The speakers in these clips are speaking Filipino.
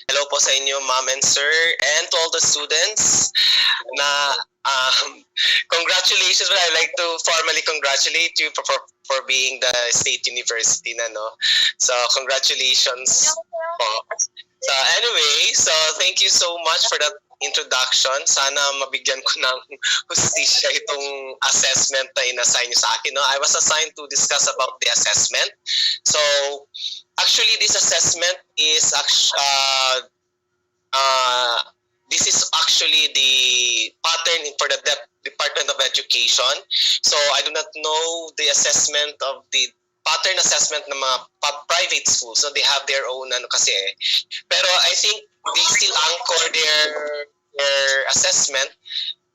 Hello po sa inyo, ma'am and sir, and to all the students na congratulations. I'd like to formally congratulate you for being the state university na, no? So, congratulations po. So, anyway, so thank you so much for that introduction. Sana mabigyan ko ng hustisya itong assessment na inassign nyo sa akin. No? I was assigned to discuss about the assessment. So, actually, this assessment is this is actually the pattern for the Department of Education. So I do not know the assessment of the pattern assessment ng mga private schools. So they have their own ano kasi. Pero I think they still anchor their assessment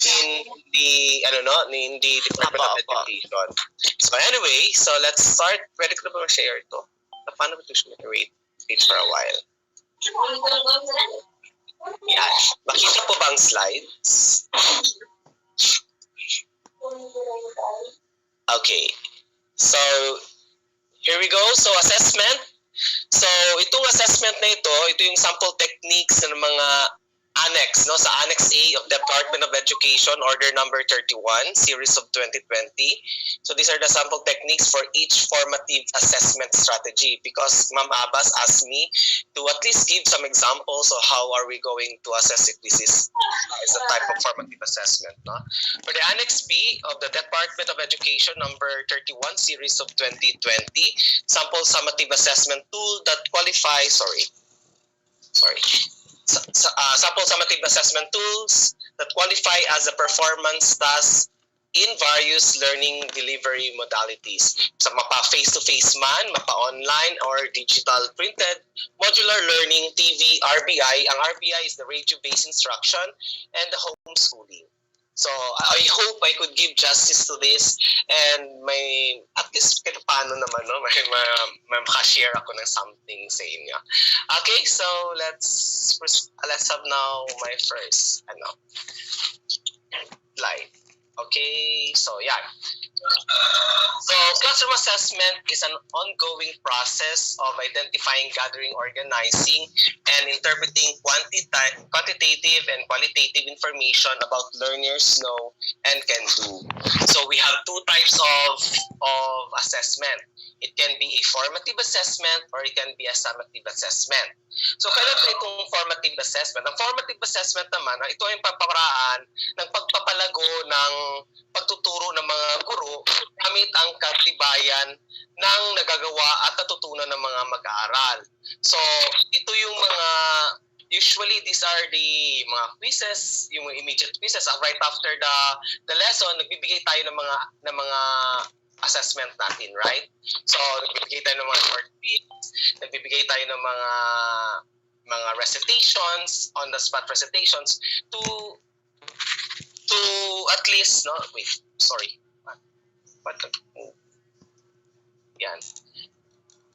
in the in the Department of Education. So anyway, so let's start. Pwede ko na ba share ito? Paano ba ito wait for a while? Yan. Makita po ba ang slides? Okay. So, here we go. So, assessment. So, itong assessment na ito yung sample techniques ng mga annex, no? Sa Annex A of the Department of Education, Order Number 31, Series of 2020. So, these are the sample techniques for each formative assessment strategy because Ma'am Abbas asked me to at least give some examples of how are we going to assess if this is a type of formative assessment. No? For the Annex B of the Department of Education, number 31, Series of 2020, sample summative assessment tool that qualifies, sample summative assessment tools that qualify as a performance task in various learning delivery modalities. Sa mapa face-to-face man, mapa online or digital printed, modular learning, TV, RBI. Ang RBI is the radio-based instruction and the homeschooling. So I hope I could give justice to this and may at least kahit paano naman no may makashare ako ng something sa inyo. Okay, so let's have now my first slide. Okay, so yeah. So classroom assessment is an ongoing process of identifying, gathering, organizing, and interpreting quantitative and qualitative information about learners know and can do. So we have two types of assessment. It can be a formative assessment or it can be a summative assessment. So kailan ba itong formative assessment? Ang formative assessment naman, ito ay paparaan ng pagpapalago ng pagtuturo ng mga guro gamit ang katibayan ng nagagawa at natutunan ng mga mag-aaral. So ito yung mga usually these are the mga quizzes, yung immediate quizzes right after the lesson, nagbibigay tayo ng mga assessment natin, right? So, nagbibigay tayo ng mga short tips, nagbibigay tayo ng mga recitations, on-the-spot recitations to at least, no? Wait, sorry. Yan.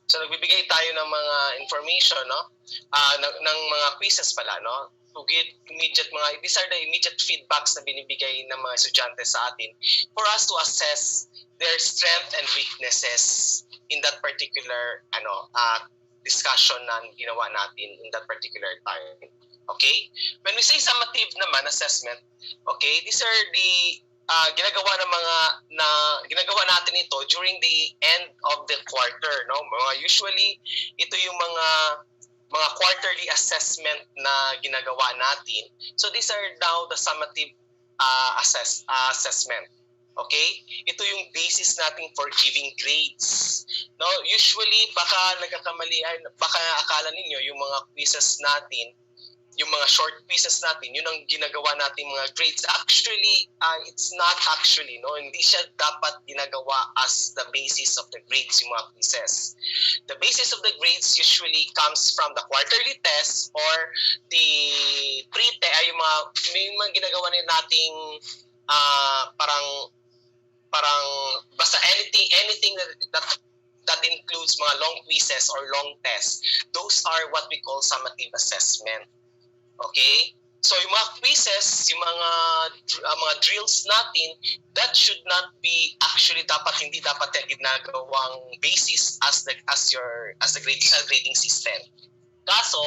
So, nagbibigay tayo ng mga information, no? Ng mga quizzes pala, no? To give these are the immediate feedbacks na binibigay ng mga estudyante sa atin for us to assess their strength and weaknesses in that particular discussion na ginawa natin in that particular time. Okay? When we say summative naman assessment, okay, these are the ginagawa natin ito during the end of the quarter, no? Usually ito yung mga quarterly assessment na ginagawa natin. So these are now the summative assessment. Okay? Ito yung basis natin for giving grades. No, usually baka nagkakamalian, baka akala ninyo yung mga quizzes natin, yung mga short quizzes natin, yun ang ginagawa natin mga grades. Actually, it's not actually, no? Hindi siya dapat ginagawa as the basis of the grades, yung mga quizzes. The basis of the grades usually comes from the quarterly test or the pre-test, may mga ginagawa nating parang basta anything that includes mga long quizzes or long tests. Those are what we call summative assessment. Okay? So yung mga quizzes, yung mga drills natin, that should not be actually hindi dapat ginagawang basis as the grading system. Kaso,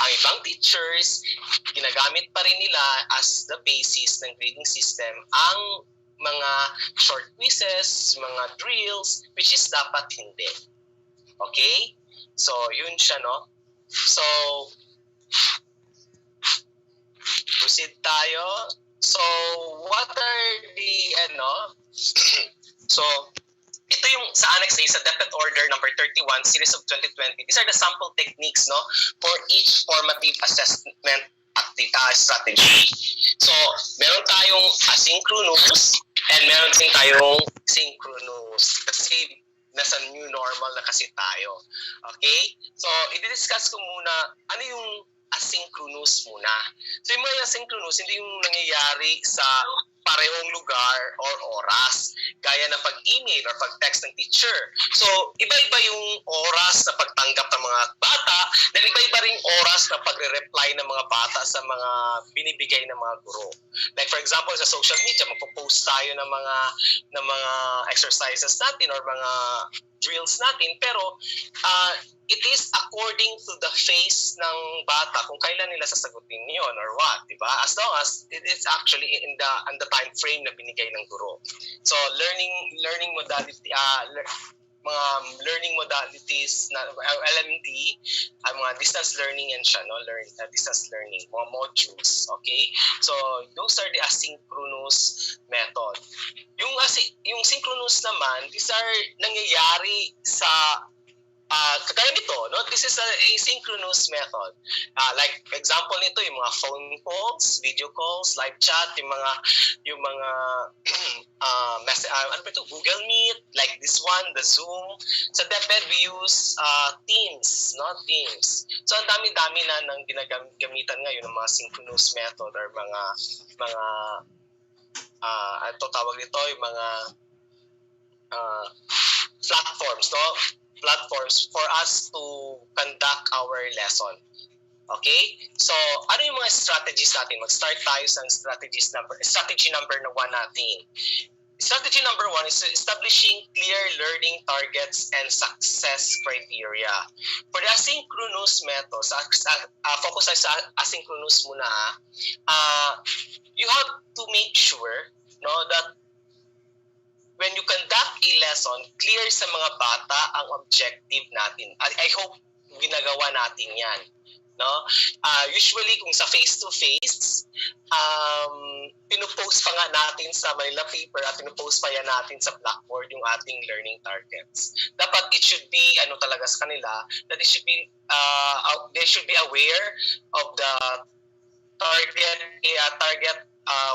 ang ibang teachers, ginagamit pa rin nila as the basis ng grading system ang mga short quizzes, mga drills, which is dapat hindi. Okay? So, yun siya, no? So, proceed tayo. So, what are the, so, ito yung sa Annex A, sa Depth Order number 31, Series of 2020. These are the sample techniques, no, for each formative assessment strategy. So, meron tayong asynchronous and meron din tayong synchronous. Kasi nasa new normal na kasi tayo. Okay? So, i-discuss ko muna ano yung asynchronous muna. So, yung mga asynchronous, hindi yung nangyayari sa parehong lugar or oras, gaya ng pag-email or pag-text ng teacher. So, iba-iba yung oras na pagtanggap ng mga bata, then iba-iba rin oras na pagre-reply ng mga bata sa mga binibigay ng mga guro. Like for example, sa social media, magpo-post tayo ng mga exercises natin or mga drills natin, pero it is according to the phase ng bata kung kailan nila sasagutin yon or what, di ba? As long as it is actually in the time frame na binigay ng guro. So learning modality, mga learning modalities na LMD, mga distance learning yan siya, no? Distance learning, mga modules, okay? So those are the asynchronous method. Yung synchronous naman, these are nangyayari sa kagaya nito, no? This is a synchronous method. Like example nito, yung mga phone calls, video calls, live chat, yung mga Google Meet, like this one, the Zoom. Sa DepEd we use Teams, no? Teams. So ang dami-dami na nang ginagamitan ngayon ng mga synchronous method or mga tawag nito, yung mga platforms, no? Platforms for us to conduct our lesson. Okay? So, ano yung mga strategies natin? Mag-start tayo sa strategy number 1 natin. Strategy number 1 is establishing clear learning targets and success criteria. For the asynchronous methods, focus tayo sa asynchronous muna. You have to make sure, no, that when you conduct a lesson, clear sa mga bata ang objective natin. I hope ginagawa natin yan. No? Usually, kung sa face-to-face, pinupost pa nga natin sa Manila paper at pinupost pa yan natin sa Blackboard yung ating learning targets. Dapat it should be, talaga sa kanila, that it should be, they should be aware of the target,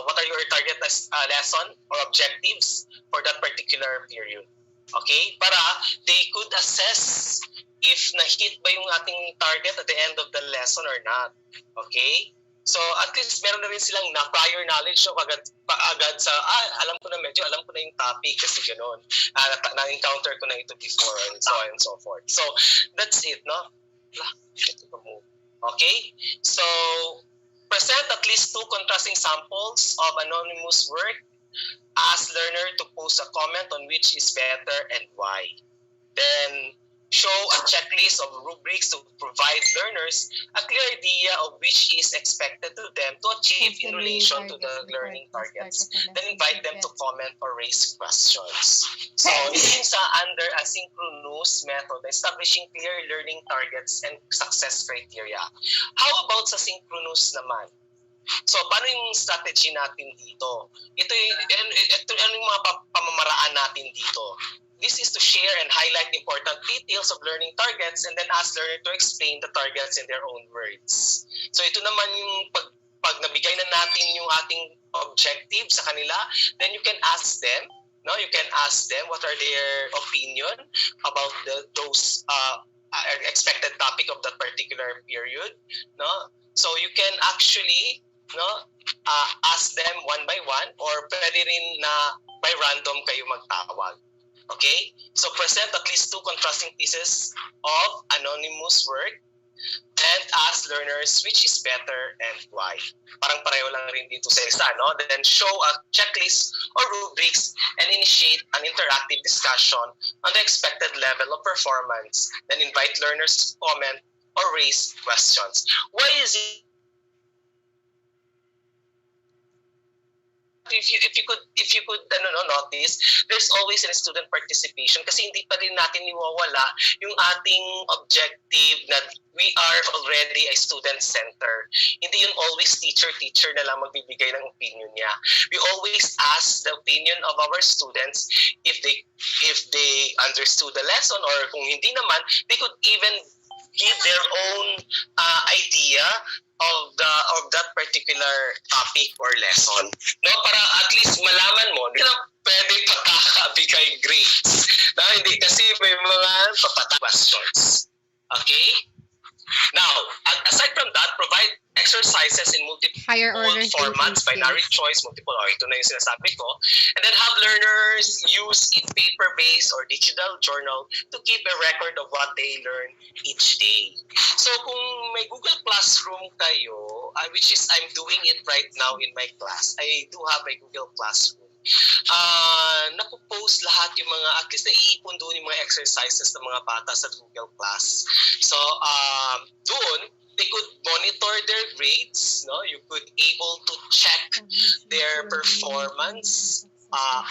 what are your target lesson or objectives for that particular period. Okay? Para they could assess if na-hit ba yung ating target at the end of the lesson or not. Okay? So at least meron na rin silang prior knowledge, so agad sa, alam ko na yung topic kasi gano'n. Na-encounter ko na ito before and so on and so forth. So that's it, no? Okay? So present at least 2 contrasting samples of anonymous work. Ask learner to post a comment on which is better and why. Then show a checklist of rubrics to provide learners a clear idea of which is expected to them to achieve in relation to the learning targets. Then invite them to comment or raise questions. So, ito yung sa under asynchronous method, establishing clear learning targets and success criteria. How about sa synchronous naman? So, paano yung strategy natin dito? Ito yung mga pamamaraan natin dito. This is to share and highlight important details of learning targets and then ask learner to explain the targets in their own words. So ito naman yung pag nabigay na natin yung ating objective sa kanila, then you can ask them, no? You can ask them what are their opinion about those expected topic of that particular period, no? So you can actually, no, ask them one by one or pwede rin na by random kayo magtawag. Okay? So present at least 2 contrasting pieces of anonymous work and ask learners which is better and why. Parang pareho lang rin dito sa isa, no? Then show a checklist or rubrics and initiate an interactive discussion on the expected level of performance. Then invite learners to comment or raise questions. Why is it? If you could notice, there's always a student participation kasi hindi pa rin natin niwawala yung ating objective na we are already a student center. Hindi yun always teacher na lang magbibigay ng opinion niya. We always ask the opinion of our students if they understood the lesson, or kung hindi naman, they could even give their own idea of that particular topic or lesson, no, para at least malaman mo hindi lang pwede pakakabigay grades na hindi, kasi may mga questions. Okay, now aside from that, provide exercises in multiple formats, binary choice, multiple, ito na yung sinasabi ko, and then have learners use in paper-based or digital journal to keep a record of what they learn each day. So kung may Google Classroom kayo, which is I'm doing it right now in my class, I do have a Google Classroom. Napopost lahat yung mga, at least naiipon doon yung mga exercises ng mga bata sa Google Class. So doon they could monitor their grades, no? You could able to check their performance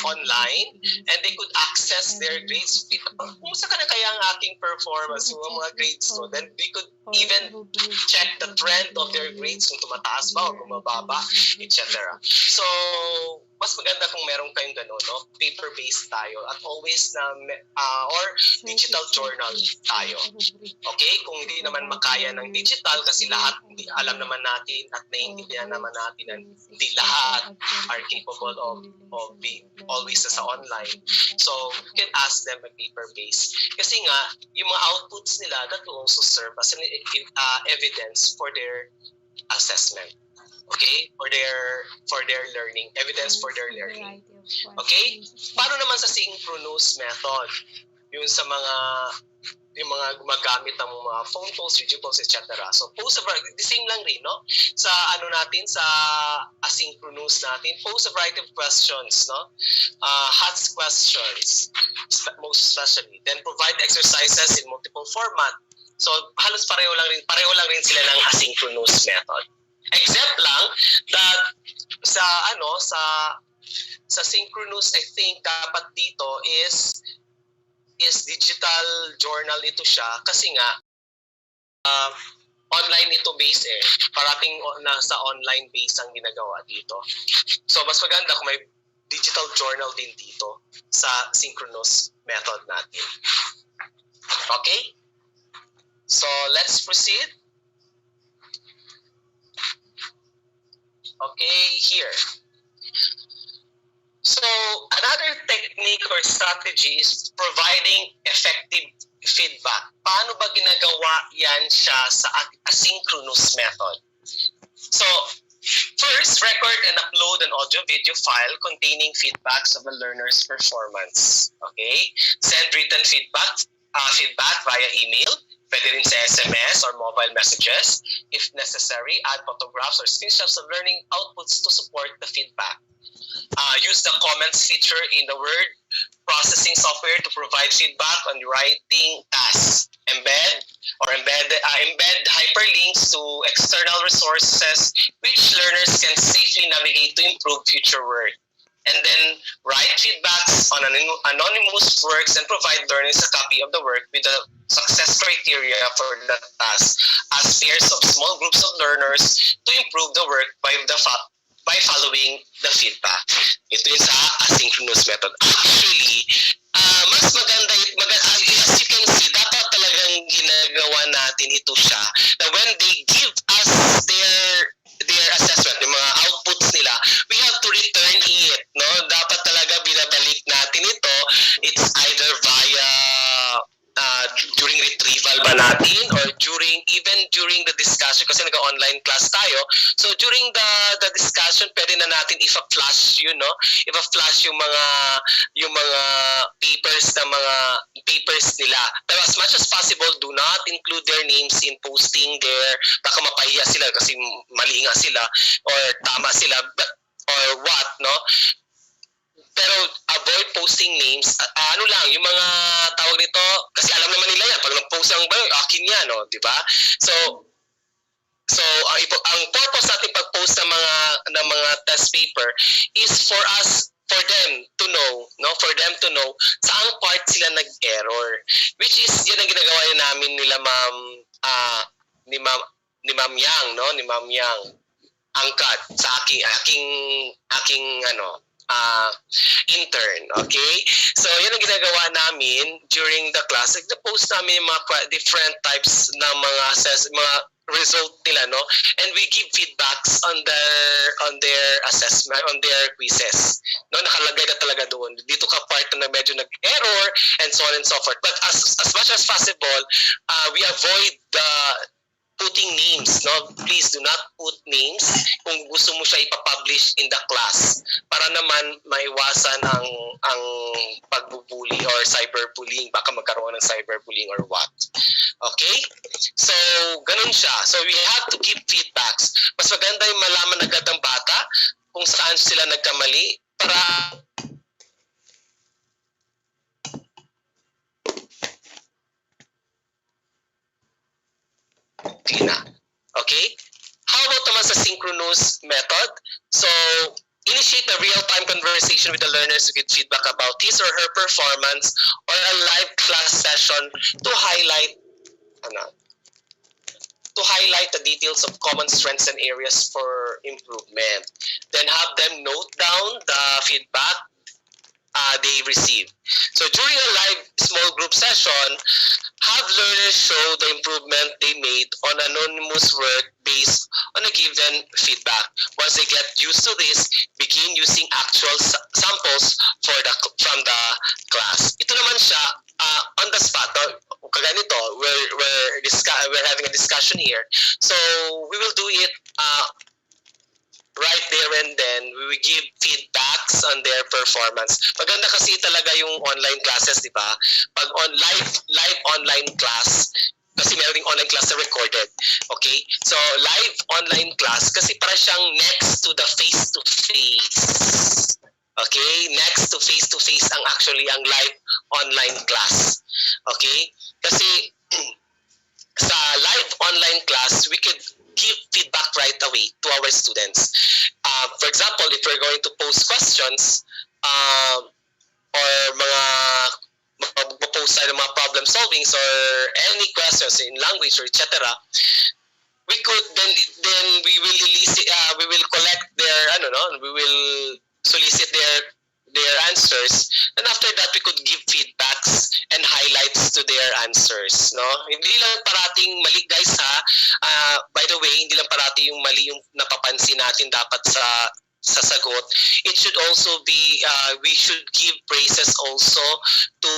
online, and they could access their grades. Kumusta ka na kaya ang aking performance, yung mga grades, no? Then they could even check the trend of their grades, kung tumataas ba o bumababa, etc. So mas maganda kung meron kayong gano'n, no? Paper-based tayo at always na or digital journal tayo. Okay? Kung hindi naman makaya ng digital, kasi lahat hindi alam naman natin at naiintindihan naman natin na hindi lahat are capable of being always sa online. So you can ask them a paper-based. Kasi nga, yung mga outputs nila, that will also serve as an evidence for their assessment. Okay? For their learning, evidence for their learning. Okay? Paano naman sa synchronous method? Yung sa yung mga gumagamit ng mga phone calls, video calls, etc. So pose a variety, the same lang rin, no? Sa sa asynchronous natin, pose a variety of questions, no? Hot questions, most especially. Then provide exercises in multiple format. So halos pareho lang rin sila ng asynchronous method. Except lang that sa synchronous, I think dapat dito is digital journal ito siya, kasi nga online ito base parating nasa online base ang ginagawa dito. So mas maganda kung may digital journal din dito sa synchronous method natin. Okay? So let's proceed. Okay, here. So another technique or strategy is providing effective feedback. Paano ba ginagawa yan siya sa asynchronous method? So first, record and upload an audio-video file containing feedbacks of a learner's performance. Okay? Send written feedback via email. Pwede rin sa SMS or mobile messages. If necessary, add photographs or screenshots of learning outputs to support the feedback. Use the comments feature in the word processing software to provide feedback on the writing tasks. Embed hyperlinks to external resources which learners can safely navigate to improve future work. And then write feedbacks on anonymous works and provide learners a copy of the work with the success criteria for that task as pairs of small groups of learners to improve the work by following the feedback. Ito yung sa asynchronous method. Actually, mas maganda, as you can see, dapat talagang ginagawa natin ito siya, na when they give us their assessment, yung mga outputs nila, we have to return it, no? Dapat talaga binabalik natin ito. It's either via during retrieval ba natin, or during the discussion, kasi nag-online class tayo. So during the discussion, pwede na natin i-flash yun, no? I-flash yung mga papers nila. Pero as much as possible, do not include their names in posting there. Baka mapahiya sila kasi mali nga sila or tama sila or what, no? pero avoid posting names. Ano lang, yung mga tawag nito, kasi alam naman nila yan, pag nag-post ang akin yan, no? Di ba? So, ang purpose natin pag-post ng mga test paper is for them to know, no? For them to know saang part sila nag-error. Which is, yun ang ginagawa namin nila ni Ma'am Yang, no? Ni Ma'am Yang angkat sa aking intern, okay? So, yun ang ginagawa namin during the class. Nag-post namin yung mga different types ng mga result nila, no? And we give feedbacks on their assessment, on their quizzes. No, nakalagay na talaga doon. Dito ka part na medyo nag-error and so on and so forth. But as much as possible, we avoid putting names, no? Please do not put names kung gusto mo siya ipapublish in the class para naman maiwasan ang pagbubully or cyberbullying, baka magkaroon ng cyberbullying or what. Okay? So, ganun siya. So, we have to give feedbacks. Mas maganda yung malaman agad ng bata kung saan sila nagkamali para na. Okay? How about naman sa synchronous method? So, initiate a real-time conversation with the learners to get feedback about his or her performance or a live class session to highlight the details of common strengths and areas for improvement. Then have them note down the feedback they receive. So during a live small group session, have learners show the improvement they made on anonymous work based on a given feedback. Once they get used to this, begin using actual samples from the class. Ito naman siya on the spot. Kaganito, we're having a discussion here. So we will do it right there and then. We will give feedbacks on their performance. Maganda kasi talaga yung online classes, di ba? Pag live online class, kasi meron ding online class na recorded. Okay? So, live online class, kasi para siyang next to the face-to-face. Okay? Next to face-to-face ang actually ang live online class. Okay? Kasi sa live online class, we could give feedback right away to our students. For example, if we're going to post questions or post tayo ng mga problem solvings or any questions in language or etc., we could then we will release we will collect their we will solicit their answers, and after that we could give feedbacks and highlights to their answers, no? Hindi lang parating mali, guys, ha. By the way, hindi lang parating yung mali yung napapansin natin dapat sa sagot. It should also be we should give praises also to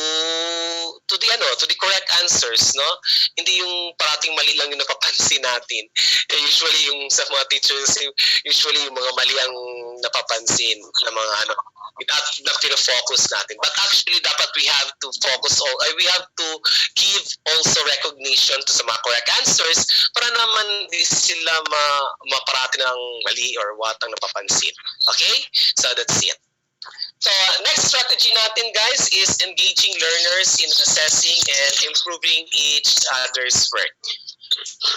the correct answers, no? Hindi yung parating mali lang yung napapansin natin. Usually yung sa mga teachers, usually yung mga mali ang napapansin na mga na focus natin. But actually, dapat we have to we have to give also recognition to sa mga correct answers para naman di sila maparati ng mali or what ang napapansin. Okay? So that's it. So next strategy natin, guys, is engaging learners in assessing and improving each other's work.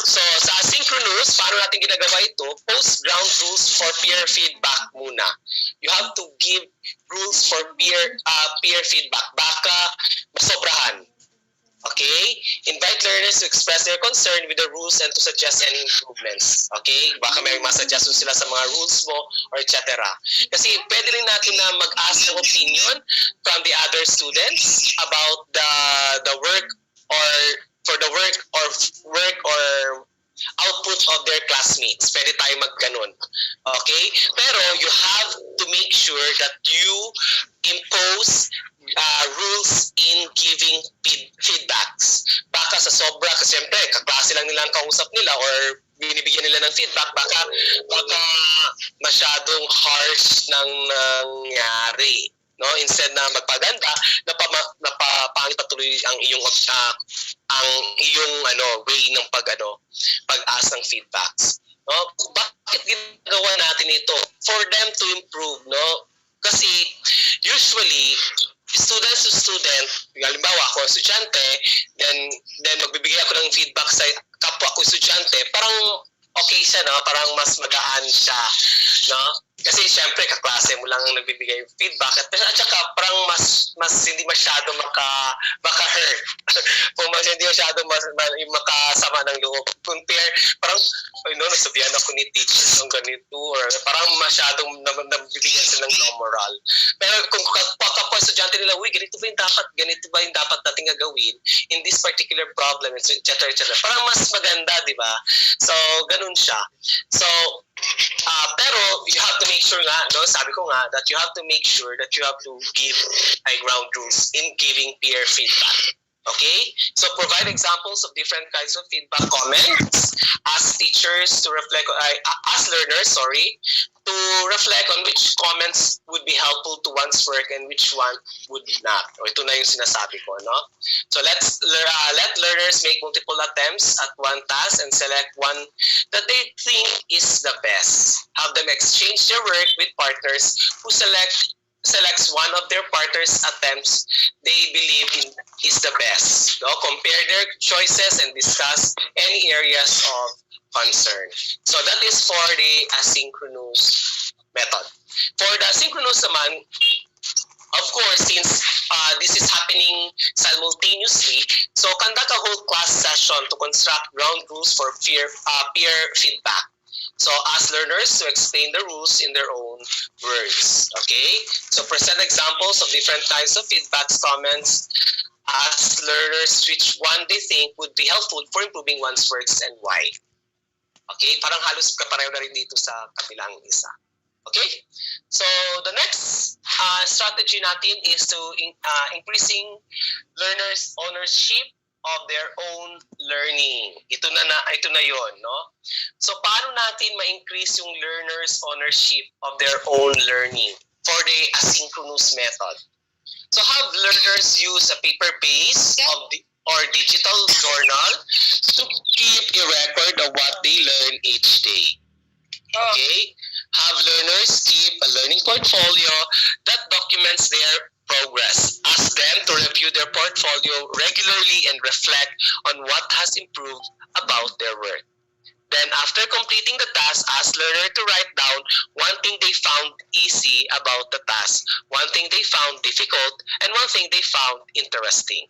So sa asynchronous, paano natin ginagawa ito? Post ground rules for peer feedback muna. You have to give rules for peer feedback. Baka masobrahan. Okay? Invite learners to express their concern with the rules and to suggest any improvements. Okay? Baka may ma-suggest sila sa mga rules mo or etc. Kasi pwede rin natin na mag-ask ng opinion from the other students about the work or for the work or output of their classmates. Pwede tayo mag-ganon. Okay? Pero you have to make sure that you impose rules in giving feedbacks. Baka sa sobra, kasi siyempre, kaklase lang nila ang kausap nila or binibigyan nila ng feedback, baka masyadong harsh nang nangyari. No, instead na magpaganda, napapangit patuloy ang iyong way ng pag-ask ng feedbacks. No, bakit ginagawa natin ito? For them to improve, no? Kasi usually, student to student, halimbawa ako estudyante, then magbibigay ako ng feedback sa kapwa ko estudyante, parang okay siya, no? Parang mas magaan siya, no? Kasi syempre kaklase mo lang ang nagbibigay yung feedback at saka parang mas hindi masyado maka-hurt. Kung mas hindi masyado makasama ng loob. Compare, parang nasabihan ako ni teacher ng ganito or parang masyadong nabibigyan sila ng low moral. Pero kung kapwa estudyante nila, ganito ba yung dapat natin gagawin in this particular problem, etc. Parang mas maganda, di ba? So, ganun siya. So, pero you have to make sure nga, no, sabi ko nga, that you have to make sure that you have to give high ground rules in giving peer feedback. Okay? So provide examples of different kinds of feedback comments. Ask teachers to reflect, ask learners, to reflect on which comments would be helpful to one's work and which one would not. O ito na yung sinasabi ko, no? So let learners make multiple attempts at one task and select one that they think is the best. Have them exchange their work with partners who selects one of their partners' attempts they believe in is the best. No? Compare their choices and discuss any areas of concern. So that is for the asynchronous method. For the synchronous naman, of course, since this is happening simultaneously, so conduct a whole class session to construct ground rules for peer feedback. So ask learners to explain the rules in their own words. Okay? So present examples of different kinds of feedbacks, comments. Ask learners which one they think would be helpful for improving one's works and why. Okay? Parang halos kapareho na rin dito sa kabilang isa. Okay? So the next strategy natin is to increasing learners' ownership of their own learning. Ito na yon, no? So paano natin ma-increase yung learners' ownership of their own learning for the asynchronous method? So have learners use a paper-based or digital journal to keep a record of what they learn each day. Okay? Have learners keep a learning portfolio that documents their progress. Ask them to review their portfolio regularly and reflect on what has improved about their work. Then after completing the task, ask learner to write down one thing they found easy about the task, one thing they found difficult, and one thing they found interesting.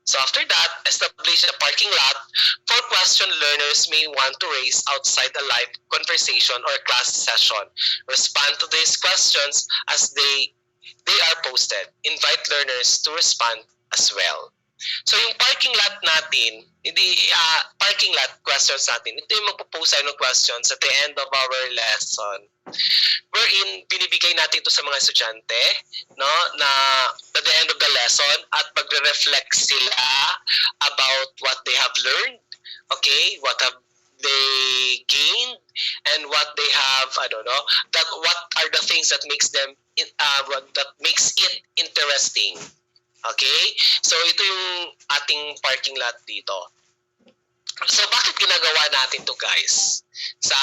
So after that, establish a parking lot for question learners may want to raise outside a live conversation or class session. Respond to these questions as they are posted. Invite learners to respond as well. So yung parking lot natin, parking lot questions natin, ito yung magpo-post tayo ng questions at the end of our lesson. Wherein binibigay natin ito sa mga estudyante, no, na at the end of the lesson at magre-reflect sila about what they have learned, okay, what have they gained, and what they have, what are the things that makes them that makes it interesting. Okay? So ito yung ating parking lot dito. So bakit ginagawa natin to, guys? Sa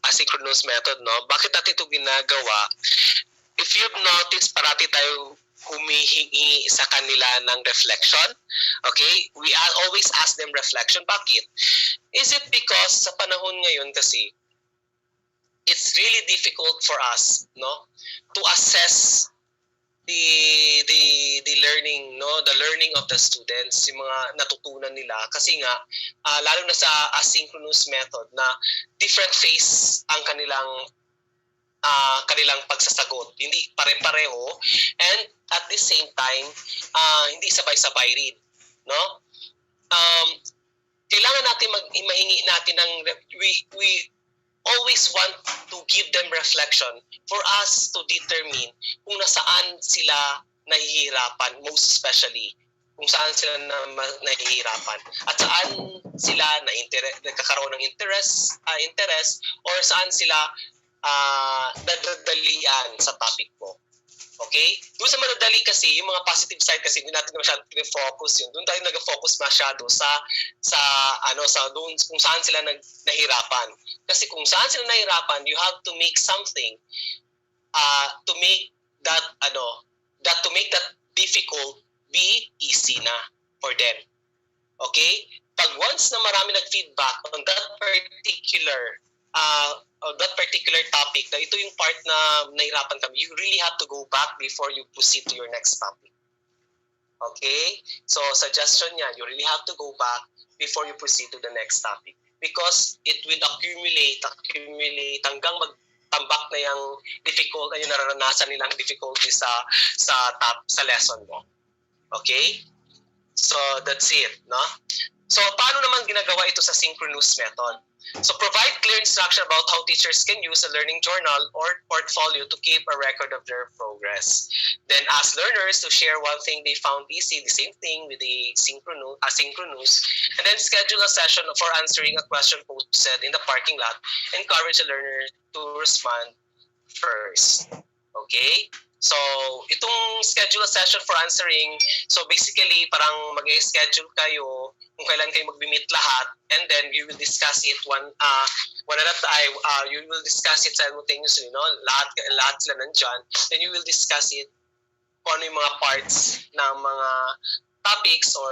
asynchronous method, no? Bakit natin to ginagawa? If you've noticed, parati tayo humihingi sa kanila ng reflection. Okay? We always ask them reflection. Bakit? Is it because sa panahon ngayon kasi it's really difficult for us, no, to assess the learning, no, the learning of the students, yung mga natutunan nila kasi nga lalo na sa asynchronous method na different phase ang kanilang pagsasagot, hindi pare-pareho, and at the same time hindi sabay-sabay rin, no? Kailangan natin mahingi natin ng we always want to give them reflection for us to determine kung nasaan sila nahihirapan, most especially kung saan sila nahihirapan at saan sila nagkakaroon ng interest or saan sila nadadalian sa topic mo. Okay? Doon sa madadali kasi, yung mga positive side kasi hindi natin masyado focus yun. Doon tayo nag-focus masyado sa doon kung saan sila nahirapan. Kasi kung saan sila nahirapan, you have to make something to make that that to make that difficult be easy na for them. Okay? Pag once na marami nag-feedback on that particular topic, na ito yung part na nahirapan kami, you really have to go back before you proceed to your next topic. Okay? So, suggestion niya, you really have to go back before you proceed to the next topic. Because it will accumulate hanggang magtambak na yung nararanasan nilang difficulty sa lesson mo. Okay? So, that's it, no? So, paano naman ginagawa ito sa synchronous method? So, provide clear instruction about how teachers can use a learning journal or portfolio to keep a record of their progress. Then, ask learners to share one thing they found easy, the same thing with the asynchronous, and then schedule a session for answering a question posted in the parking lot. Encourage a learner to respond first. Okay? So, itong schedule a session for answering, so basically, parang mag-schedule kayo kung kailan kayo mag-meet lahat, and then you will discuss it one at a time. You will discuss it simultaneously, no? Lahat sila nandyan. Then you will discuss it kung ano yung mga parts ng mga topics or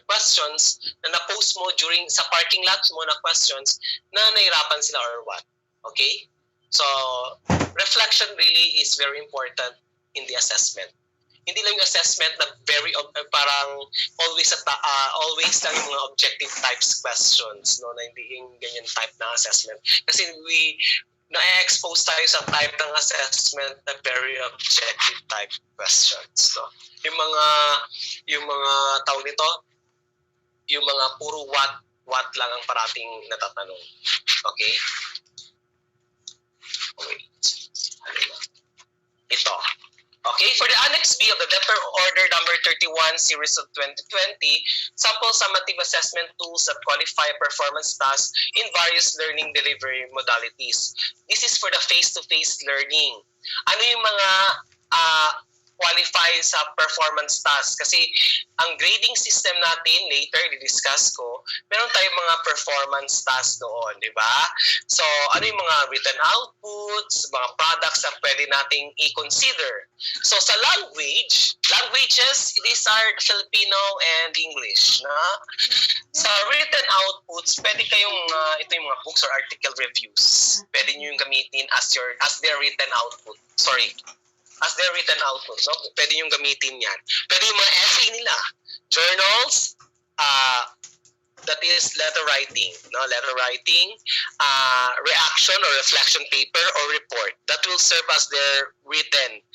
questions na na-post mo during sa parking lot mo na questions na nahirapan sila or what. Okay? So, reflection really is very important in the assessment. Hindi lang yung assessment na very parang always lang yung mga objective types questions, no, na hindi yung ganyan type na assessment. Kasi na-expose tayo sa type ng assessment na very objective type questions, no. Yung mga tawag nito, yung mga puro what lang ang parating natatanong. Okay? Wait. Ito. Okay, for the Annex B of the Depper Order number 31 series of 2020, sample summative assessment tools that qualify performance tasks in various learning delivery modalities. This is for the face-to-face learning. Ano yung mga qualify sa performance task? Kasi ang grading system natin, later i-discuss ko, meron tayong mga performance tasks doon, di ba? So, ano yung mga written outputs, mga products na pwede nating i-consider? So, sa languages, these are Filipino and English. Na? Sa written outputs, pwede kayong, ito yung mga books or article reviews. Pwede nyo yung gamitin as their written output. As their written output, no? Pwede yung gamitin yan. Pwede yung mga essay nila, journals, that is letter writing, no? Letter writing, reaction or reflection paper or report. That will serve as their written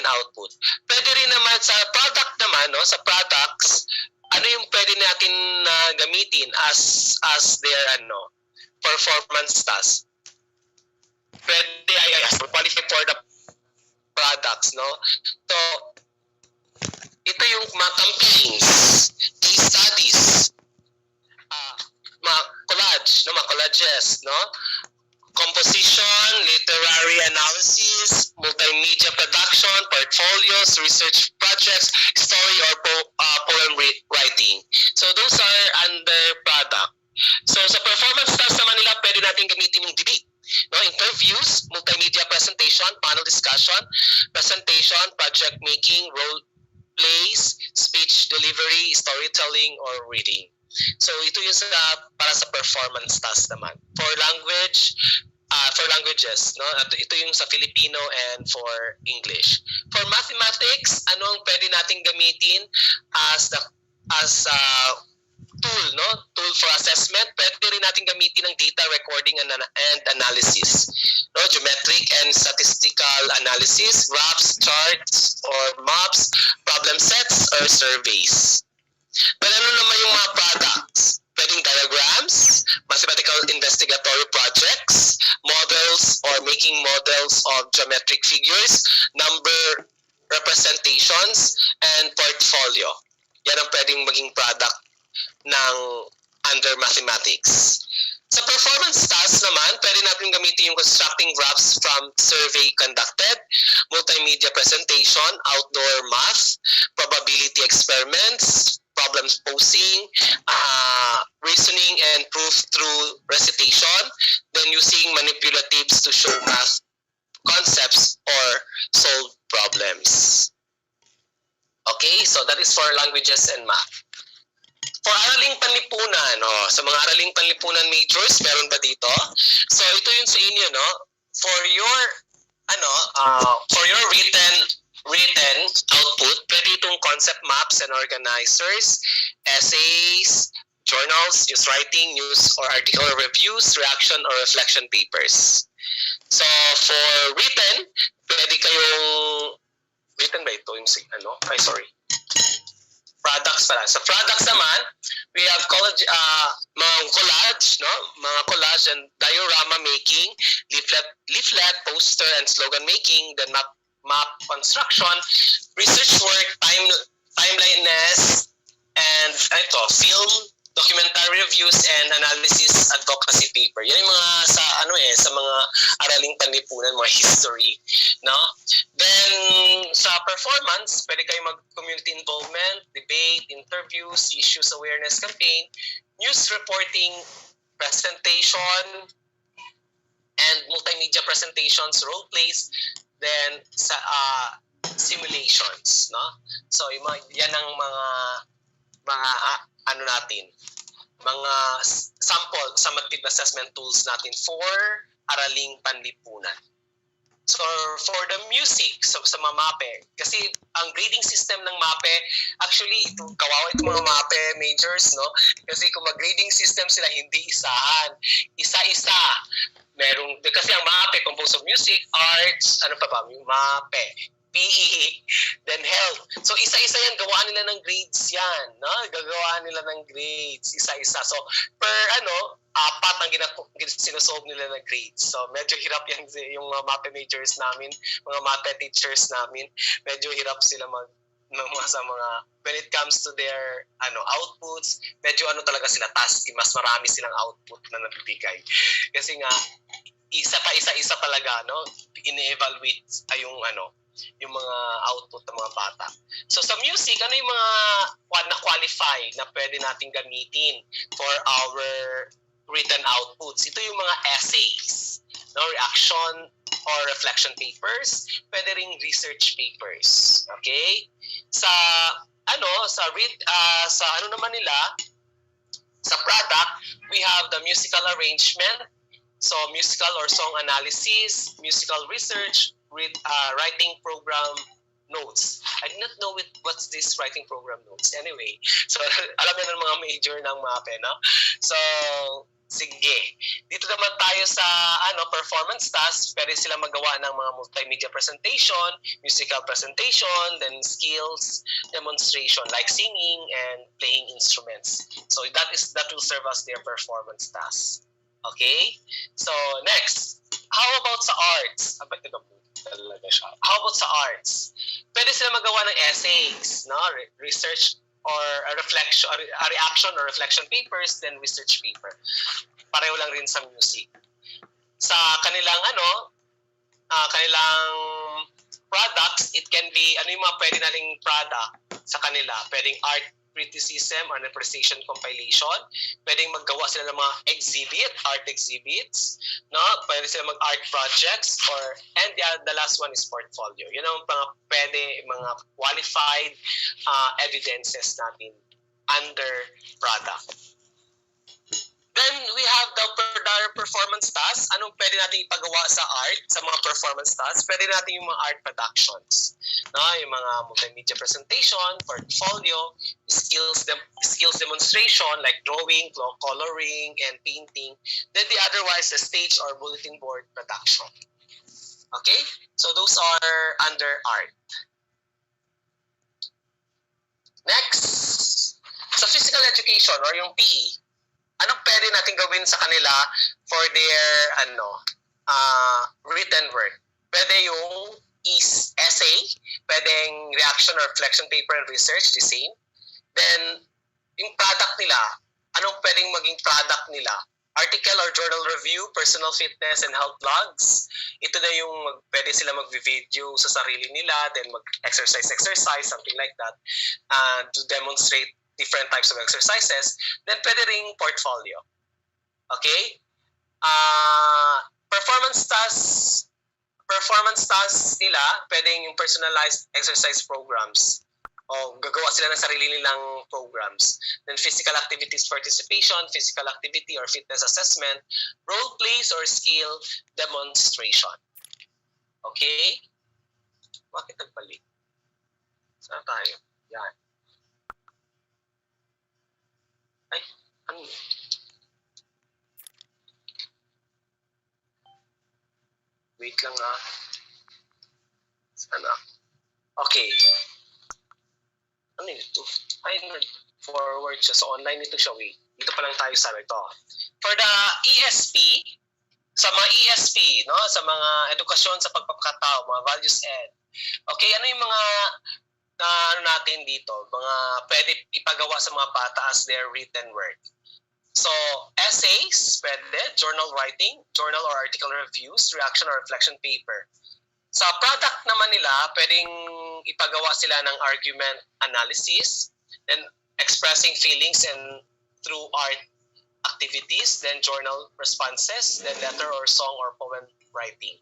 output. Pwede rin naman sa product naman, no? Sa products, ano yung pwede natin gamitin as their performance task? Pwede qualify for the products, no? So, ito yung mga campaigns, case studies, mga collages, no? Composition, literary analysis, multimedia production, portfolios, research projects, story or poem writing. So, those are under product. So, sa performance task naman nila, pwede natin gamitin yung debate. No, interviews, multimedia presentation, panel discussion, presentation, project making, role plays, speech delivery, storytelling, or reading. So ito yung para sa performance task naman. For languages, no? Ito yung sa Filipino and for English. For mathematics, ano ang pwede nating gamitin as tool, no? Tool for assessment. Pwede rin natin gamitin ng data recording and analysis. No? Geometric and statistical analysis, graphs, charts, or maps, problem sets, or surveys. But ano naman yung mga products? Pwedeng diagrams, mathematical investigatory projects, models or making models of geometric figures, number representations, and portfolio. Yan ang pwedeng maging product ng under mathematics. Sa performance tasks naman, pwede natin gamitin yung constructing graphs from survey conducted, multimedia presentation, outdoor math, probability experiments, problems posing, reasoning and proof through recitation, then using manipulatives to show math concepts or solve problems. Okay, so that is for languages and math. For araling panlipunan, sa mga araling panlipunan majors, meron ba dito? So ito yun sa inyo, no? For your written output, pwede itong concept maps and organizers, essays, journals, news writing, news or article reviews, reaction or reflection papers. So for written, pwede kayong written ba ito yung products pala. Sa products naman, we have mga collage, no? Mga collage and diorama making, leaflet, poster and slogan making, then map construction, research work, timelineess, and film, documentary reviews and analysis advocacy paper. Yan yung mga sa mga araling panlipunan, mga history, no? Then sa performance, pwede kayo mag-community involvement, debate, interviews, issues awareness campaign, news reporting, presentation, and multimedia presentations, role plays, then sa simulations, no? So yan ang mga summative assessment tools natin for araling panlipunan. So for the music, sa mga MAPE, kasi ang grading system ng MAPE, actually kawawa itong mga MAPE majors, no? Kasi kung mag-grading system sila, hindi isahan, isa-isa. Kasi ang MAPE composed of music, arts, MAPE, PE, then health. So isa-isa yan, gawaan nila ng grades yan, no? Gagawaan nila ng grades, isa-isa. So per apat ang sinosolve nila na grades. So medyo hirap yan yung mga MAPE majors namin, mga MAPE teachers namin. Medyo hirap sila sa mga when it comes to their outputs, medyo talaga sila task, mas marami silang output na nabibigay. Kasi nga isa talaga, no? Ini-evaluate yung mga output ng mga bata. So sa music, ano yung mga na-qualify na pwede natin gamitin for our written outputs? Ito yung mga essays, no? Reaction or reflection papers, pwede ring research papers. Okay? Sa product, we have the musical arrangement, so musical or song analysis, musical research, writing program notes. I did not know what's this writing program notes. Anyway, so alam niyo ng mga major ng MAPE, no? So, sige. Dito naman tayo sa performance tasks. Pwede sila magawa ng mga multimedia presentation, musical presentation, then skills demonstration like singing and playing instruments. So that will serve as their performance tasks. Okay? So next, how about sa arts? How about sa arts? Pwede sila magawa ng essays, no? Research or a reaction or reflection papers, then research paper. Pareho lang rin sa music. Sa kanilang kanilang products, it can be yung mga pwede nating product sa kanila. Pwedeng art criticism or appreciation compilation. Pwedeng maggawa sila ng mga art exhibits, no? Pwede sila mag-art projects, and the last one is portfolio. Yun ang mga qualified evidences natin under product. Then we have the performance tasks. Anong pwede natin ipagawa sa art, sa mga performance tasks? Pwede natin yung mga art productions, no? Yung mga multimedia presentation, portfolio, skills demonstration like drawing, coloring, and painting. Then the otherwise the stage or bulletin board production. Okay? So those are under art. Next, sa physical education or yung PE. Anong pwede natin gawin sa kanila for their written work? Pwede yung essay, pwedeng reaction or reflection paper and research, the same. Then, yung product nila, anong pwedeng maging product nila? Article or journal review, personal fitness and health blogs. Ito na yung pwede sila mag-video sa sarili nila, then mag-exercise, something like that, to demonstrate different types of exercises. Then pwede ring portfolio. Okay? Performance performance tasks nila, pwedeng yung personalized exercise programs. O gagawa sila ng sarili nilang programs. Then physical activities participation, physical activity or fitness assessment, role plays or skill demonstration. Okay? Bakit nagbalik? Saan tayo? Yan. Ay, ano? Wait lang ah. Sana. Okay. Ano ito? Ay, forward siya. So, online ito siya. Wait. Dito pa lang tayo sa ito. For the ESP, sa mga ESP, no? Sa mga edukasyon sa pagpapakatao, mga values ed. Okay, ano yung mga ano natin dito? Mga pwede ipagawa sa mga bata as their written work. So, essays, pwede, journal writing, journal or article reviews, reaction or reflection paper. Sa product naman nila, pwedeng ipagawa sila ng argument analysis, then expressing feelings and through art activities, then journal responses, then letter or song or poem writing.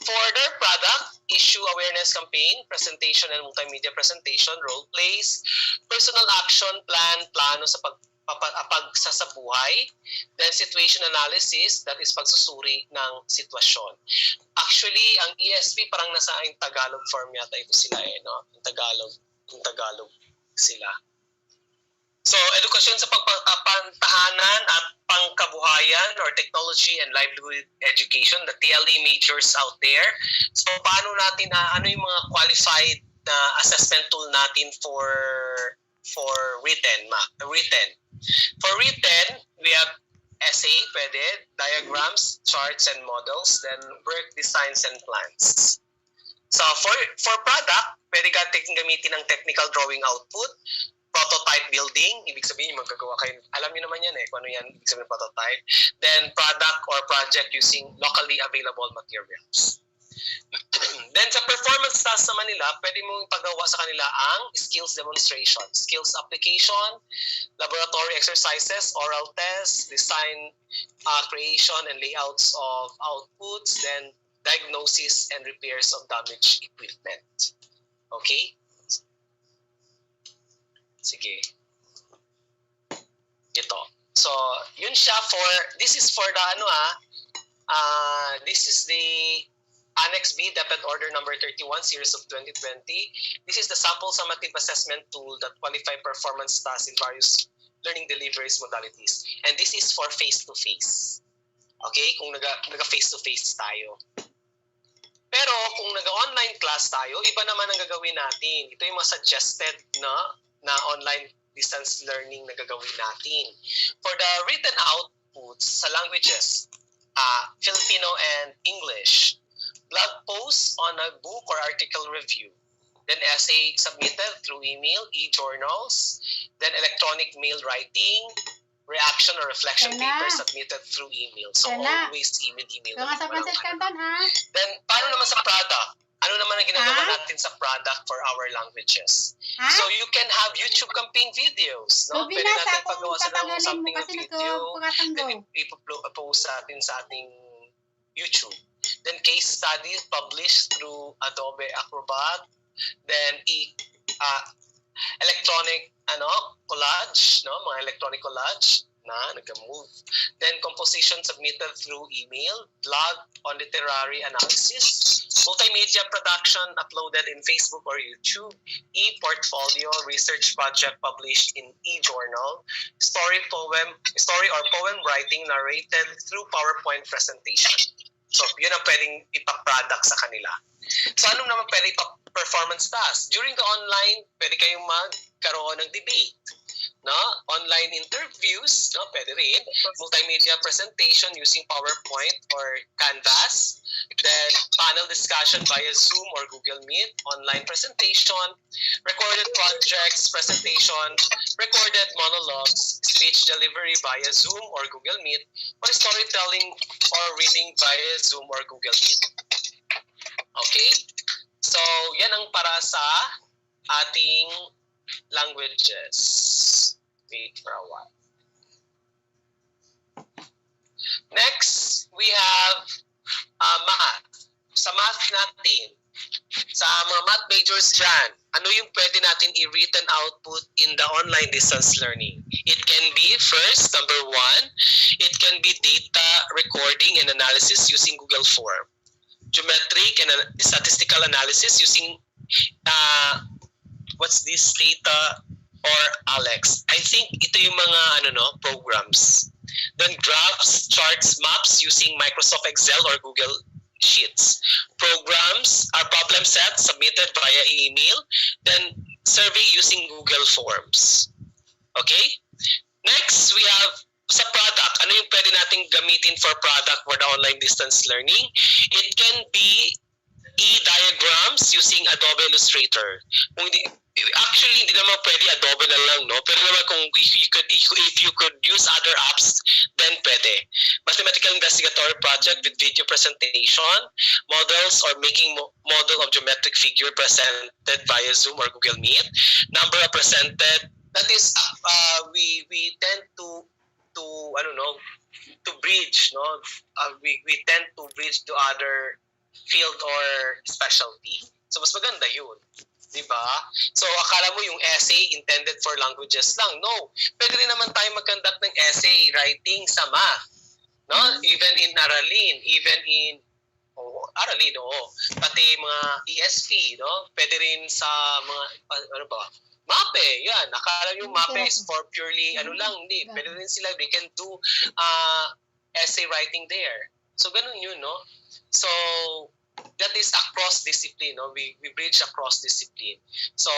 For their product, issue awareness campaign, presentation and multimedia presentation, role plays, personal action plan, plano sa pagsasabuhay, then situation analysis, that is pagsusuri ng sitwasyon. Actually, ang ESP parang nasa yung Tagalog form yata ito sila no? Yung Tagalog sila. So, edukasyon sa pagpapantahanan at pangkabuhayan or technology and livelihood education, the TLE majors out there. So, paano natin, ano yung mga qualified na assessment tool natin for written. For written, we have essay, pwede, diagrams, charts and models, then work designs and plans. So for product, pwede natin gamitin ng technical drawing output, prototype building, ibig sabihin yung magagawa kayo, alam niyo naman yan kung ano yan, ibig sabihin prototype, then product or project using locally available materials. Then sa performance tasks naman nila, pwede mong ipagawa sa kanila ang skills demonstration, skills application, laboratory exercises, oral tests, design creation and layouts of outputs, then diagnosis and repairs of damaged equipment. Okay? Sige. Ito. So, yun siya this is for the this is the Annex B, DepEd Order Number 31, Series of 2020. This is the sample summative assessment tool that qualify performance tasks in various learning deliveries modalities. And this is for face-to-face. Okay? Kung naga-face-to-face tayo. Pero kung naga-online class tayo, iba naman ang gagawin natin. Ito yung mga suggested na online distance learning na gagawin natin. For the written outputs sa languages, Filipino and English, blog posts on a book or article review, then essay submitted through email, e-journals, then electronic mail writing, reaction or reflection paper submitted through email. So always email. Then paano naman sa product? Ano naman ang ginagawa natin sa product for our languages? So you can have YouTube campaign videos. No? Pwede natin pagawa sa something na video, then ipopost natin sa ating YouTube. Then case studies published through Adobe Acrobat. Then electronic collage, mga electronic collage na nag-move. Then composition submitted through email, blog on literary analysis, multimedia production uploaded in Facebook or YouTube, e-portfolio research project published in e-journal, story or poem writing narrated through PowerPoint presentation. So, yun ang pwedeng ipa-product sa kanila. So, ano naman pwede ipa-performance task? During the online, pwede kayong magkaroon ng debate. No? Online interviews, no? Pwede rin. Multimedia presentation using PowerPoint or Canvas. Then, panel discussion via Zoom or Google Meet. Online presentation. Recorded projects, presentation. Recorded monologues. Speech delivery via Zoom or Google Meet. Or storytelling or reading via Zoom or Google Meet. Okay? So, yan ang para sa ating languages. Wait for a while. Next, we have math. Sa natin, sa mga math majors dyan, ano yung pwede natin i-written output in the online distance learning? It can be, first, number one, it can be data recording and analysis using Google Form. Geometric and statistical analysis using, what's this, data or Alex. I think ito yung mga programs. Then graphs, charts, maps using Microsoft Excel or Google Sheets. Programs are problem sets submitted via email. Then survey using Google Forms. Okay? Next, we have sa product. Ano yung pwede nating gamitin for product for the online distance learning? It can be e-diagrams using Adobe Illustrator. Actually, hindi naman pwede Adobe na lang, no? Pero naman kung if you could use other apps, then pwede. Mathematical investigatory project with video presentation, models or making model of geometric figure presented via Zoom or Google Meet. Number of presented. That is, we tend to to bridge, no? We tend to bridge to other field or specialty. So mas maganda yun. Diba? So, akala mo yung essay intended for languages lang. No. Pwede rin naman tayo mag-conduct ng essay writing sa math. No? Even in Aralin, even in Aralin, pati mga ESP, no? Pwede rin sa mga, MAPE, yan. Akala nyo MAPE is for purely, hindi. Pwede rin sila, they can do essay writing there. So, ganun yun, no? So, that is across discipline, no? We bridge across discipline. So,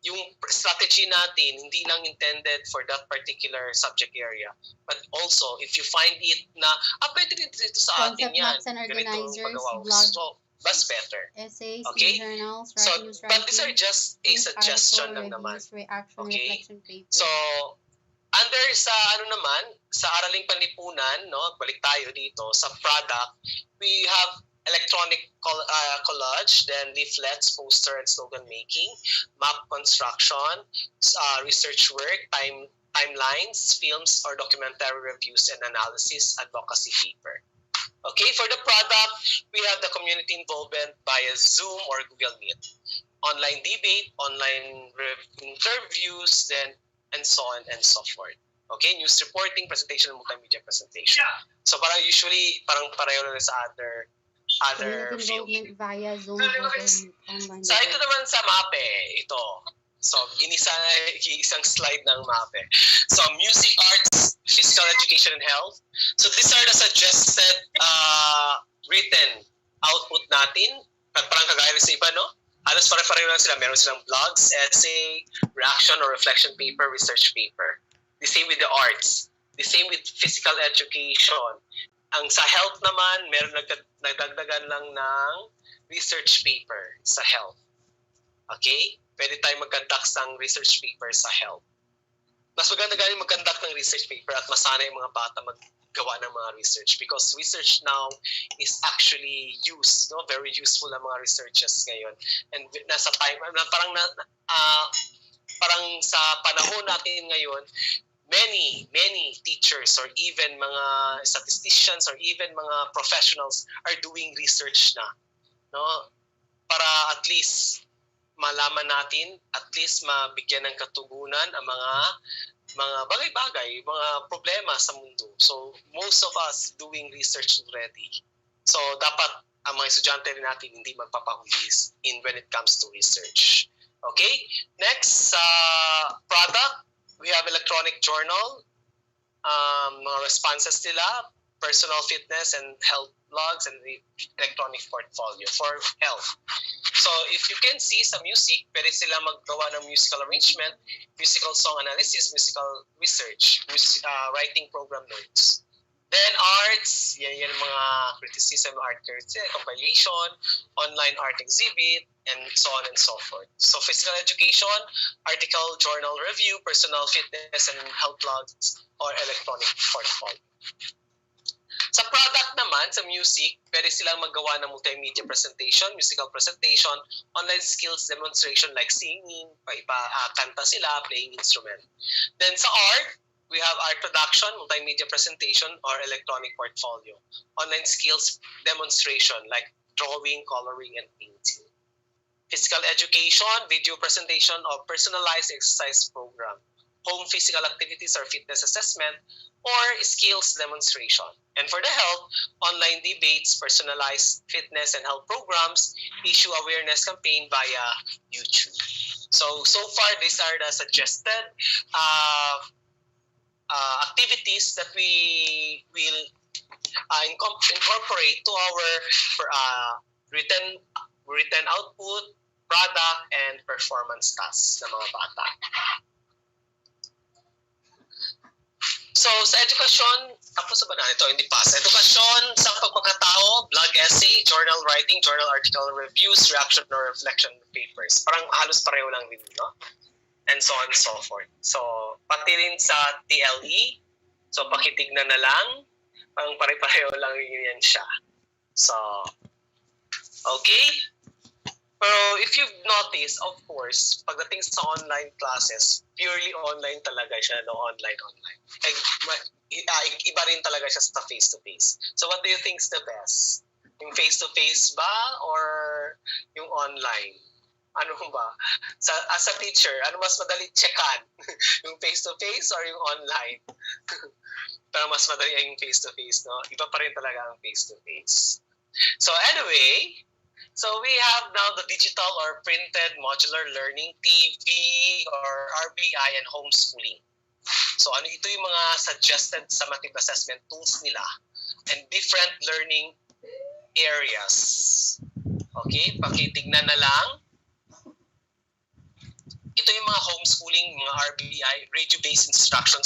yung strategy natin, hindi lang intended for that particular subject area. But also, if you find it na, pwede rin dito sa atin yan. Concept maps and organizers, blog, so, that's better. Essays, okay? journals, so, news but these are writing, just a suggestion lang naman. Reaction, okay? reflection paper. So, under sa sa Araling Panlipunan, no, balik tayo dito sa product, we have electronic collage, then leaflets, poster and slogan making, map construction, research work, timelines, films or documentary reviews and analysis, advocacy paper. Okay, for the product, we have the community involvement via Zoom or Google Meet, online debate, online interviews, then and so on and so forth. Okay, news reporting, presentation, and multimedia presentation. So parang usually, parang pareho na sa other field. Via Zoom, online. So ito naman sa MAPE, ito. So isang slide ng MAPE. So music, arts, physical education, and health. So these are the suggested written output natin. Parang kagaya sa iba, no? Halos pare-pareho lang sila. Meron silang blogs, essay, reaction or reflection paper, research paper. The same with the arts. The same with physical education. Ang sa health naman, meron nagdagdagan lang ng research paper sa health. Okay? Pwede tayo mag-conduct ng research paper sa health. Mas maganda galing mag-conduct ng research paper at masanay yung mga bata maggawa ng mga research because research now is actually used, no? Very useful ang mga researches ngayon. And nasa time, parang sa panahon natin ngayon, many teachers or even mga statisticians or even mga professionals are doing research na, no? Para at least malaman natin, at least mabigyan ng katugunan ang mga bagay-bagay, mga problema sa mundo. So most of us doing research already. So dapat ang mga estudyante rin natin hindi magpapahulis when it comes to research. Okay? Next, product. We have electronic journal, mga responses nila, personal fitness and health blogs, and the electronic portfolio for health. So if you can see sa music, pwede sila maggawa ng musical arrangement, musical song analysis, musical research, writing program notes. Then arts, yan mga criticism, art compilation, online art exhibit, and so on and so forth. So physical education, article, journal review, personal fitness and health blogs, or electronic portfolio. Sa product naman, sa music, pwede silang maggawa ng multimedia presentation, musical presentation, online skills demonstration like singing, kanta sila, playing instrument. Then sa art, we have art production, multimedia presentation, or electronic portfolio. Online skills demonstration like drawing, coloring, and painting. Physical education, video presentation of personalized exercise program, home physical activities or fitness assessment, or skills demonstration. And for the health, online debates, personalized fitness and health programs, issue awareness campaign via YouTube. So far, these are the suggested activities that we will incorporate to our written output, product, and performance tasks ng mga bata. So, sa edukasyon, tapos ba na ito? Hindi pa. Sa edukasyon, sa pagkakatao, blog essay, journal writing, journal article reviews, reaction or reflection papers. Parang halos pareho lang din, no? And so on and so forth. So, pati rin sa TLE, so pakitignan na lang, parang pare-pareho lang yan siya. So, okay? Pero if you've noticed, of course, pagdating sa online classes, purely online talaga siya, no? Online. Iba rin talaga siya sa face-to-face. So what do you think is the best? Yung face-to-face ba or yung online? Ano ba? As a teacher, ano mas madali checkan? Yung face-to-face or yung online? Pero mas madali yung face-to-face, no? Iba pa rin talaga ang face-to-face. So anyway, so we have now the digital or printed modular learning, TV or RBI and homeschooling. So ano ito yung mga suggested summative assessment tools nila and different learning areas. Okay, pakitignan na lang. Ito yung mga homeschooling, mga RBI, radio-based instruction,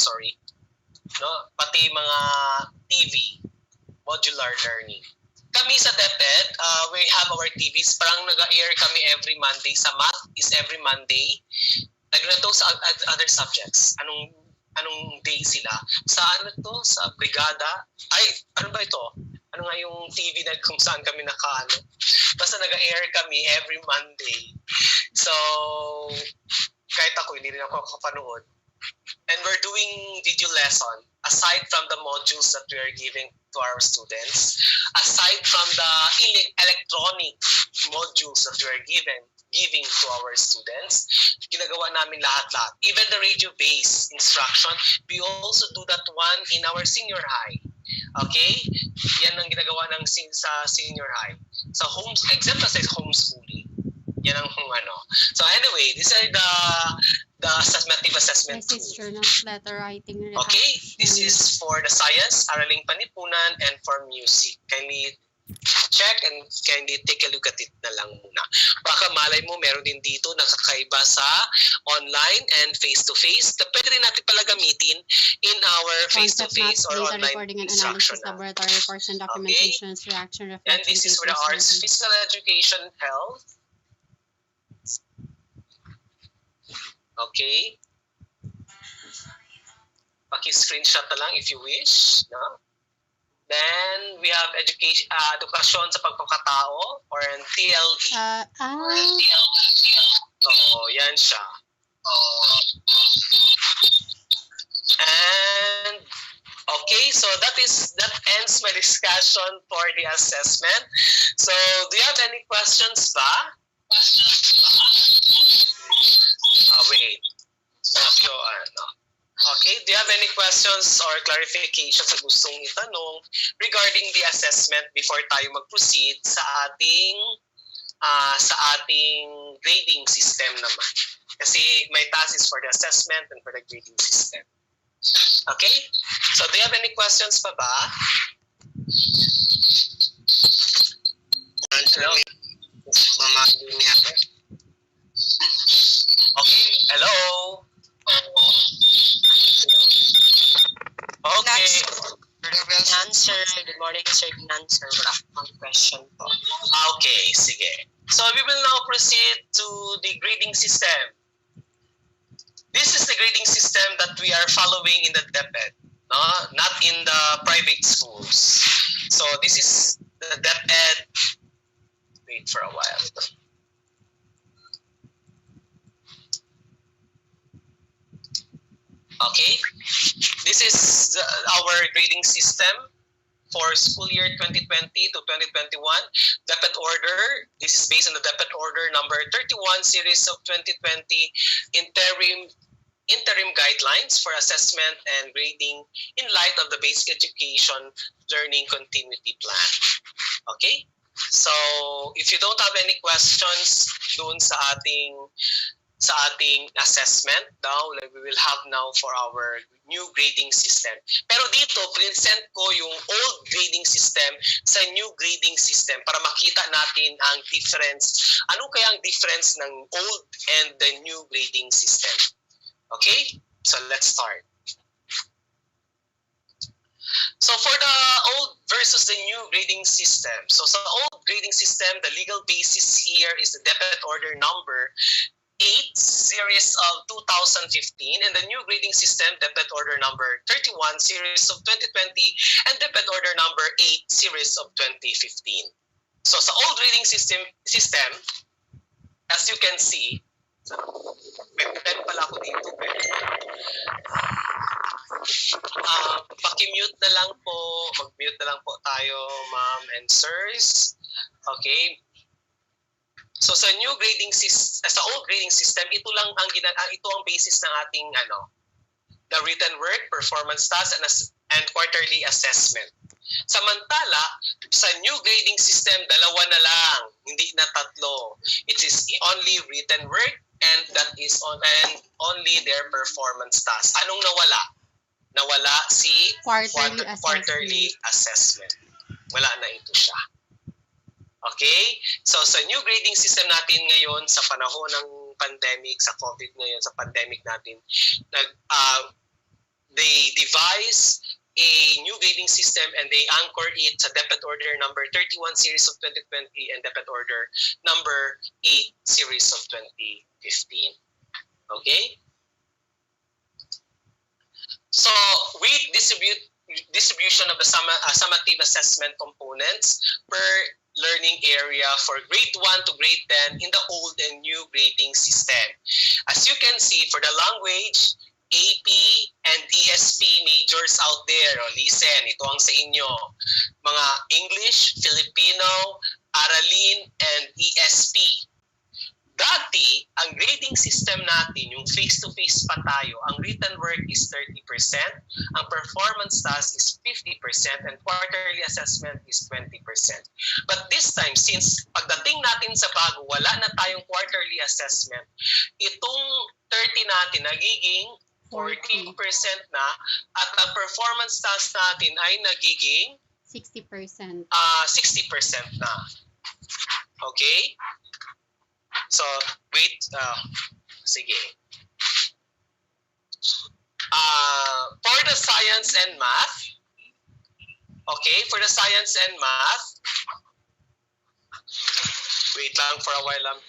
no? Pati mga TV, modular learning. Kami sa DepEd, we have our TVs. Parang nag-air kami every Monday. Sa math is every Monday. Nagreto sa other subjects. Anong day sila? Sa ano to? Sa brigada? Ay, ano ba ito? Ano nga yung TV na kung saan kami nakaano? Basta nag-air kami every Monday. So, kahit ako, hindi rin ako kapanood. And we're doing video lesson aside from the modules that we are giving to our students, aside from the electronic modules that we are giving to our students, ginagawa namin lahat-lahat. Even the radio-based instruction, we also do that one in our senior high. Okay? Yan ang ginagawa ng sa senior high. Sa except sa homeschooling. Yan ang ano. So anyway, these are the summative assessment This is tool. journal, letter writing, Okay, this is for the science, araling panipunan, and for music. Kindly check and kindly take a look at it na lang muna. Baka malay mo, meron din dito nakakaiba sa online and face-to-face. Pwede rin natin pala gamitin in our face-to-face or data online recording and instruction. analysis, laboratory reports and documentations, reaction, reflection, And this is for the arts, physical education, health. Okay. Paki-screenshot na lang if you wish. No? Then, we have education, edukasyon sa pagkakatao or TLE. So, yan siya. And, okay, so that ends my discussion for the assessment. So, do you have any questions ba? Wait. Medyo, Okay, do you have any questions or clarifications na gustong itanong regarding the assessment before tayo mag-proceed sa ating grading system naman? Kasi may tasks for the assessment and for the grading system. Okay? So, do you have any questions pa ba? Hello? Okay, hello? Okay. Answer. Good morning, Sir. Answer. Wala akong question po. Okay, sige. So we will now proceed to the grading system. This is the grading system that we are following in the DepEd, no? Not in the private schools. So this is the DepEd. Wait for a while. Okay, this is our grading system. for school year 2020 to 2021. DepEd order, this is based on the DepEd order number 31 series of 2020 interim guidelines for assessment and grading in light of the basic education learning continuity plan. Okay? So, if you don't have any questions doon sa ating assessment, now we will have now for our new grading system. Pero dito, present ko yung old grading system sa new grading system para makita natin ang difference. Ano kaya ang difference ng old and the new grading system? Okay? So, let's start. So for the old versus the new grading system. So sa old grading system, the legal basis here is the DepEd order number 8 series of 2015 and the new grading system, DepEd order number 31 series of 2020 and DepEd order number 8 series of 2015. So sa old grading system, as you can see, may pen pala ako dito. Paki-mute na lang po. Mag-mute na lang po tayo, ma'am and sirs. Okay. So sa new grading system, sa old grading system, ito ang basis ng ating the written work, performance task and quarterly assessment. Samantala, sa new grading system, dalawa na lang, hindi na tatlo. It is only written work and that is only their performance task. Anong nawala? Nawala si quarterly assessment. Wala na ito siya. Okay? So sa new grading system natin ngayon sa panahon ng pandemic, sa COVID ngayon, sa pandemic natin, they devise a new grading system and they anchor it sa DepEd order number 31 series of 2020 and DepEd order number 8 series of 2015. Okay? So, with distribution of the summative assessment components per learning area for grade 1 to grade 10 in the old and new grading system. As you can see, for the language, AP and ESP majors out there, listen, ito ang sa inyo. Mga English, Filipino, Aralin, and ESP. Dati, ang grading system natin, yung face-to-face pa tayo, ang written work is 30%, ang performance task is 50%, and quarterly assessment is 20%. But this time, since pagdating natin sa bago, wala na tayong quarterly assessment, itong 30 natin nagiging 40% na, at ang performance task natin ay nagiging 60%. 60% na. Okay? So, wait. Sige. For the science and math, okay, for the science and math, wait lang for a while lang.